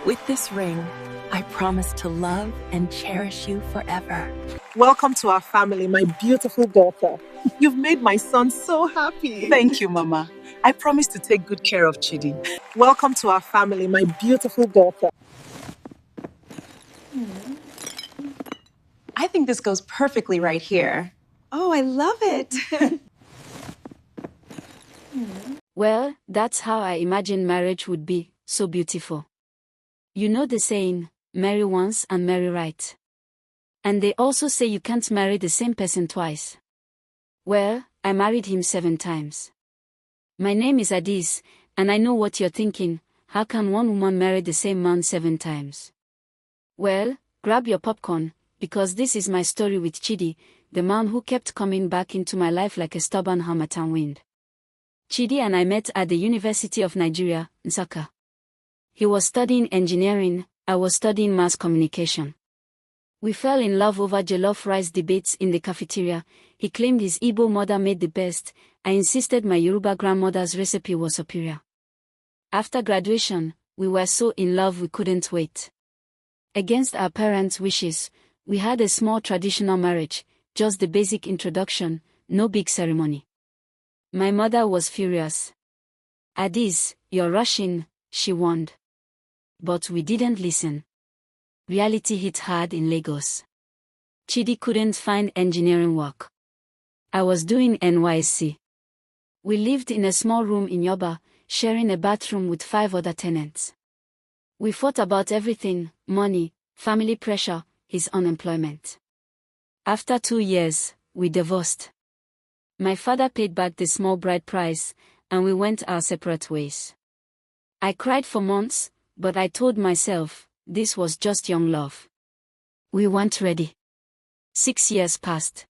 With this ring, I promise to love and cherish you forever. Welcome to our family, my beautiful daughter. You've made my son so happy. Thank you, Mama. I promise to take good care of Chidi. Welcome to our family, my beautiful daughter. I think this goes perfectly right here. Oh, I love it. Well, that's how I imagined marriage would be, so beautiful. You know the saying, marry once and marry right. And they also say you can't marry the same person twice. Well, I married him 7 times. My name is Adis, and I know what you're thinking, how can one woman marry the same man 7 times? Well, grab your popcorn, because this is my story with Chidi, the man who kept coming back into my life like a stubborn harmattan wind. Chidi and I met at the University of Nigeria, Nsukka. He was studying engineering, I was studying mass communication. We fell in love over jollof rice debates in the cafeteria. He claimed his Igbo mother made the best. I insisted my Yoruba grandmother's recipe was superior. After graduation, we were so in love we couldn't wait. Against our parents' wishes, we had a small traditional marriage, just the basic introduction, no big ceremony. My mother was furious. Adis, you're rushing, she warned. But we didn't listen. Reality hit hard in Lagos. Chidi couldn't find engineering work. I was doing NYSC. We lived in a small room in Yoba, sharing a bathroom with 5 other tenants. We fought about everything, money, family pressure, his unemployment. After 2 years, we divorced. My father paid back the small bride price, and we went our separate ways. I cried for months, but I told myself, this was just young love. We weren't ready. 6 years passed.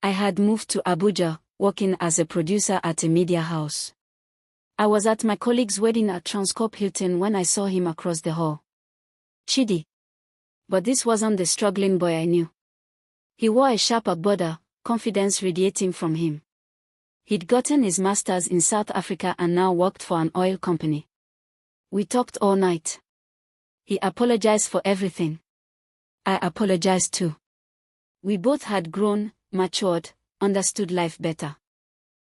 I had moved to Abuja, working as a producer at a media house. I was at my colleague's wedding at Transcorp Hilton when I saw him across the hall. Chidi. But this wasn't the struggling boy I knew. He wore a sharp agbada, confidence radiating from him. He'd gotten his master's in South Africa and now worked for an oil company. We talked all night. He apologized for everything. I apologized too. We both had grown, matured, understood life better.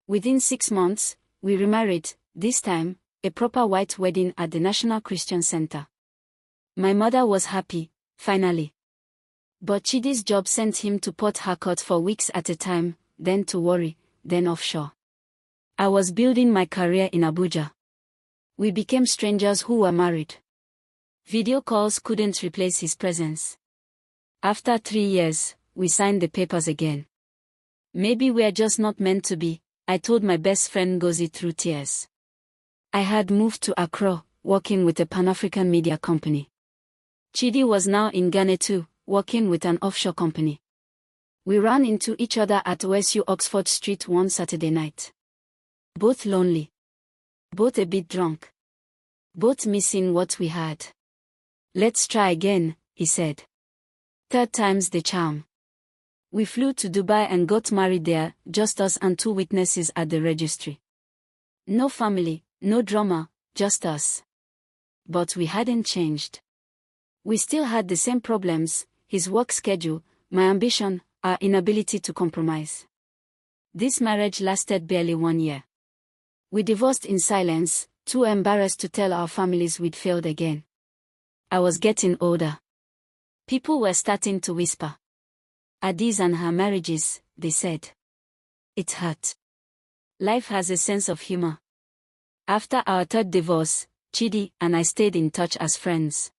Within 6 months, we remarried, this time, a proper white wedding at the National Christian Center. My mother was happy, finally. But Chidi's job sent him to Port Harcourt for weeks at a time, then to Warri, then offshore. I was building my career in Abuja. We became strangers who were married. Video calls couldn't replace his presence. After 3 years, we signed the papers again. Maybe we're just not meant to be, I told my best friend Ngozi through tears. I had moved to Accra, working with a Pan-African media company. Chidi was now in Ghana too, working with an offshore company. We ran into each other at OSU Oxford Street one Saturday night. Both lonely. Both a bit drunk. Both missing what we had. Let's try again, he said. 3rd time's the charm. We flew to Dubai and got married there, just us and 2 witnesses at the registry. No family, no drama, just us. But we hadn't changed. We still had the same problems, his work schedule, my ambition, our inability to compromise. This marriage lasted barely 1 year. We divorced in silence, too embarrassed to tell our families we'd failed again. I was getting older. People were starting to whisper. Adis and her marriages, they said. It hurt. Life has a sense of humor. After our 3rd divorce, Chidi and I stayed in touch as friends.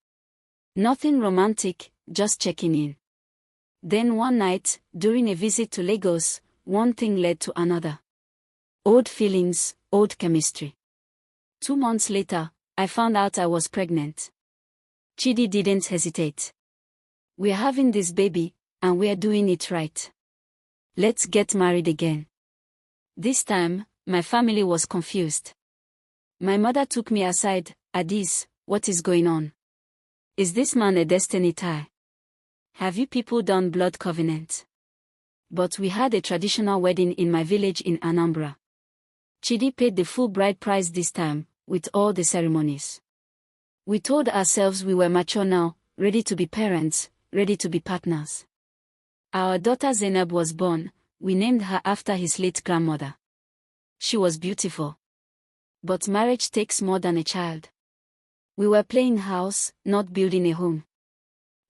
Nothing romantic, just checking in. Then one night, during a visit to Lagos, one thing led to another. Old feelings, old chemistry. 2 months later, I found out I was pregnant. Chidi didn't hesitate. We're having this baby, and we're doing it right. Let's get married again. This time, my family was confused. My mother took me aside. Adis, what is going on? Is this man a destiny tie? Have you people done blood covenant? But we had a traditional wedding in my village in Anambra. Chidi paid the full bride price this time, with all the ceremonies. We told ourselves we were mature now, ready to be parents, ready to be partners. Our daughter Zainab was born. We named her after his late grandmother. She was beautiful. But marriage takes more than a child. We were playing house, not building a home.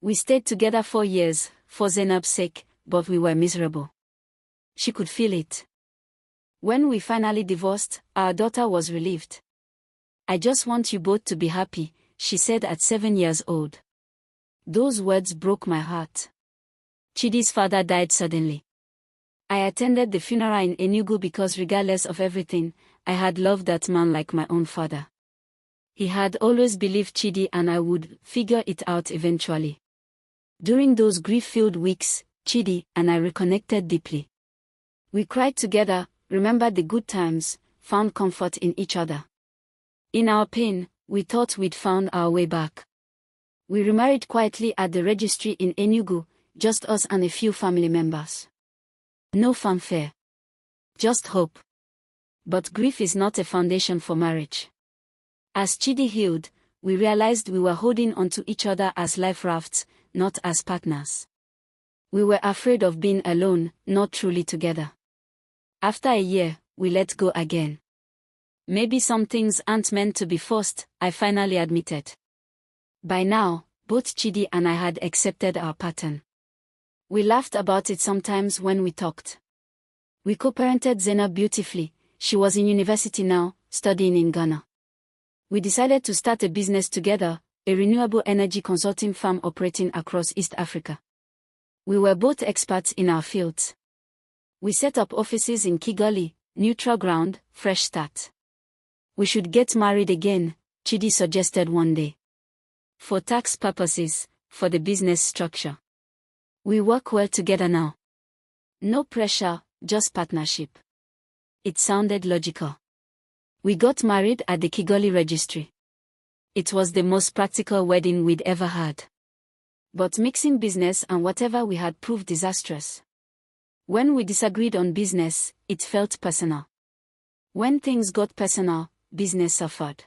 We stayed together 4 years, for Zainab's sake, but we were miserable. She could feel it. When we finally divorced, our daughter was relieved. "I just want you both to be happy," she said at 7 years old. Those words broke my heart. Chidi's father died suddenly. I attended the funeral in Enugu because regardless of everything, I had loved that man like my own father. He had always believed Chidi and I would figure it out eventually. During those grief-filled weeks, Chidi and I reconnected deeply. We cried together, remembered the good times, found comfort in each other. In our pain, we thought we'd found our way back. We remarried quietly at the registry in Enugu, just us and a few family members. No fanfare. Just hope. But grief is not a foundation for marriage. As Chidi healed, we realized we were holding onto each other as life rafts, not as partners. We were afraid of being alone, not truly together. After a year, we let go again. Maybe some things aren't meant to be forced, I finally admitted. By now, both Chidi and I had accepted our pattern. We laughed about it sometimes when we talked. We co-parented Zainab beautifully. She was in university now, studying in Ghana. We decided to start a business together, a renewable energy consulting firm operating across East Africa. We were both experts in our fields. We set up offices in Kigali, neutral ground, fresh start. "We should get married again," Chidi suggested one day. "For tax purposes, for the business structure. We work well together now. No pressure, just partnership." It sounded logical. We got married at the Kigali registry. It was the most practical wedding we'd ever had. But mixing business and whatever we had proved disastrous. When we disagreed on business, it felt personal. When things got personal, business suffered.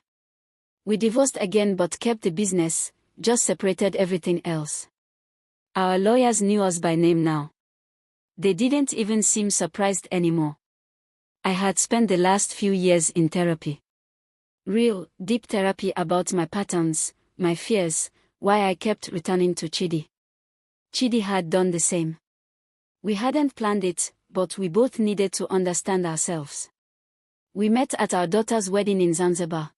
We divorced again but kept the business, just separated everything else. Our lawyers knew us by name now. They didn't even seem surprised anymore. I had spent the last few years in therapy. Real, deep therapy about my patterns, my fears, why I kept returning to Chidi. Chidi had done the same. We hadn't planned it, but we both needed to understand ourselves. We met at our daughter's wedding in Zanzibar.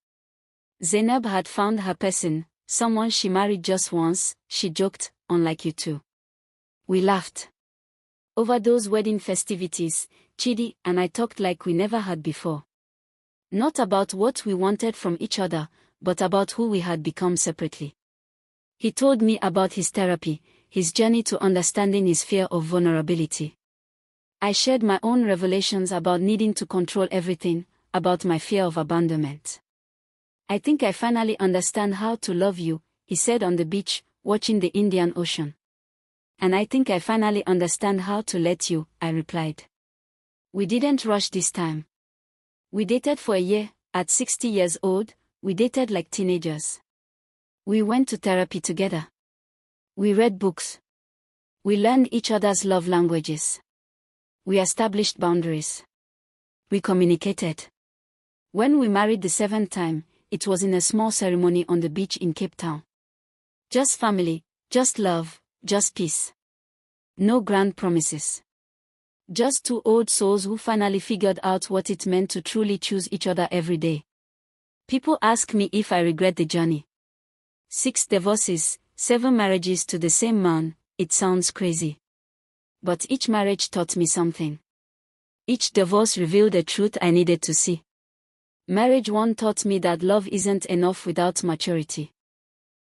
Zainab had found her person, someone she married just once, she joked, "unlike you two." We laughed. Over those wedding festivities, Chidi and I talked like we never had before. Not about what we wanted from each other, but about who we had become separately. He told me about his therapy, his journey to understanding his fear of vulnerability. I shared my own revelations about needing to control everything, about my fear of abandonment. "I think I finally understand how to love you," he said on the beach, watching the Indian Ocean. "And I think I finally understand how to let you," I replied. We didn't rush this time. We dated for a year. At 60 years old, we dated like teenagers. We went to therapy together. We read books. We learned each other's love languages. We established boundaries. We communicated. When we married the 7th time, it was in a small ceremony on the beach in Cape Town. Just family, just love, just peace. No grand promises. Just two old souls who finally figured out what it meant to truly choose each other every day. People ask me if I regret the journey. 6 divorces, 7 marriages to the same man, it sounds crazy. But each marriage taught me something. Each divorce revealed a truth I needed to see. Marriage 1 taught me that love isn't enough without maturity.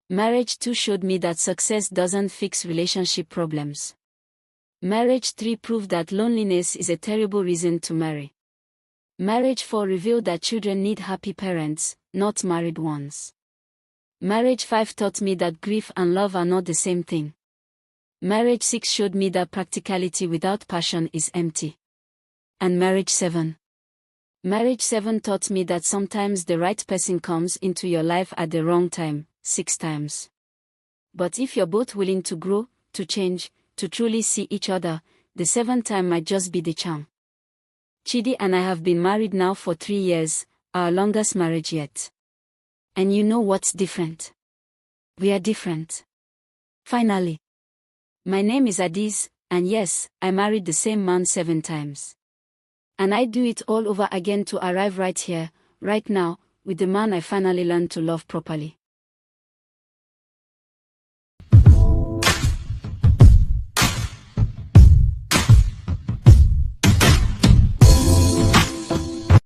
Marriage 2 showed me that success doesn't fix relationship problems. Marriage 3 proved that loneliness is a terrible reason to marry. Marriage 4 revealed that children need happy parents, not married ones. Marriage 5 taught me that grief and love are not the same thing. Marriage 6 showed me that practicality without passion is empty. And marriage 7. Marriage 7 taught me that sometimes the right person comes into your life at the wrong time, 6 times. But if you're both willing to grow, to change, to truly see each other, the 7th time might just be the charm. Chidi and I have been married now for 3 years, our longest marriage yet. And you know what's different? We are different. Finally. My name is Adiz, and yes, I married the same man 7 times. And I do it all over again to arrive right here, right now, with the man I finally learned to love properly.